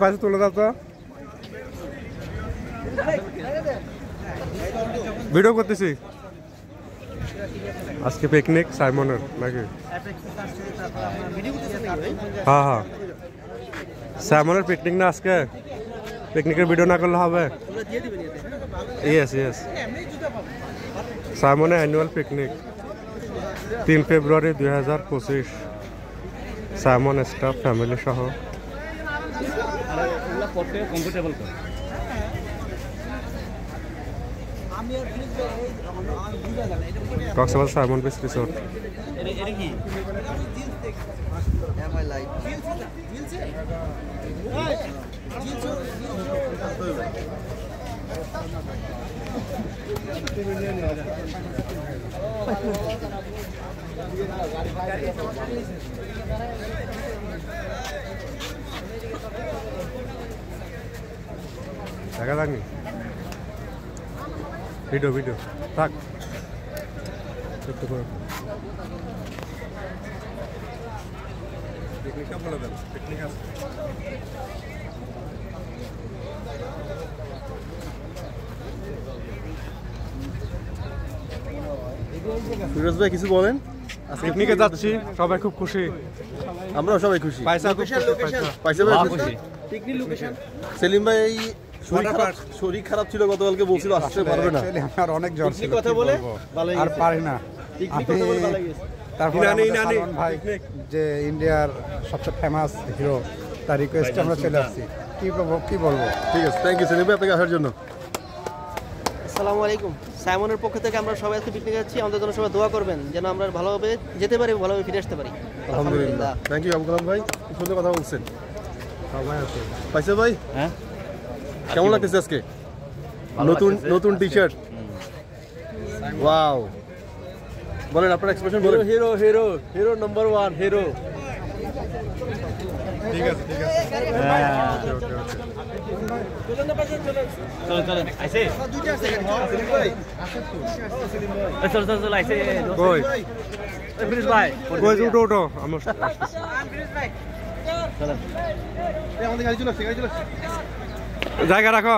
পাশে তুলে দাও তো, ভিডিও করতেছি। আজকে পিকনিক সাইমনের নাকি? হ্যাঁ হ্যাঁ, সাইমনের পিকনিক না আজকে? পিকনিকের ভিডিও না করলে হবে? ইয়েস ইয়েস, সাইমনের অ্যানুয়াল পিকনিক 3 ফেব্রুয়ারি 2025, সাইমন স্টাফ ফ্যামিলি সহ। Cox's Bazar Simon beach resort. দেখা যায়নি ভিডিও ভিডিও থাক একটু করে পিকনিকটা বলে দেন। পিকনিক আছে ফিরোজ ভাই, কিছু বলেন। পিকনিকে যাচ্ছি, সবাই খুব খুশি, আমরাও সবাই খুশি। পয়সা খুশি। পিকনিক লোকেশন সেলিম ভাই শরীর খারাপ ছিল, গতকালকে বলছিল আসতে পারবে না। আমার অনেক জ্বর ছিল, কথা বলে আর পারি না। তারপরে ভাই যে ইন্ডিয়ার সবচেয়ে ফেমাস হিরো, তার রিকোয়েস্টে আমরা চলে আসছি। কি বলবো। ঠিক আছে, থ্যাংক ইউ সেলিম ভাই আপনাকে আসার জন্য। আসসালামু আলাইকুম। সাইমনের পক্ষ থেকে আমরা সবাই আজকে পিকনিকে যাচ্ছি, আমাদের জন্য সবাই দোয়া করবেন যেন আমরা ভালোভাবে যেতে পারি, ভালোভাবে ফিরে আসতে পারি। আলহামদুলিল্লাহ, থ্যাংক ইউ আবুল কালাম ভাই, খুব সুন্দর কথা বলছেন। সবাই আছে পাইছে ভাই, হ্যাঁ কেমন লাগতেছে আজকে? নতুন টি শার্ট, ওয়াও। বলেন আপনার এক্সপ্রেশন বলেন। Hero hero hero number 1 hero. ঠিক আছে ঠিক আছে, চলো চলো আইছে দুইটা আছে সেলিম ভাই। চলো চলো চলো আইছে কই ফিনিশ ভাই, কই উঠো আমরা ফিনিশ ভাই চলো। এই আমাদের গাড়ি চলে আসছে, গাড়ি চলে আসছে। জায়গা রাখো।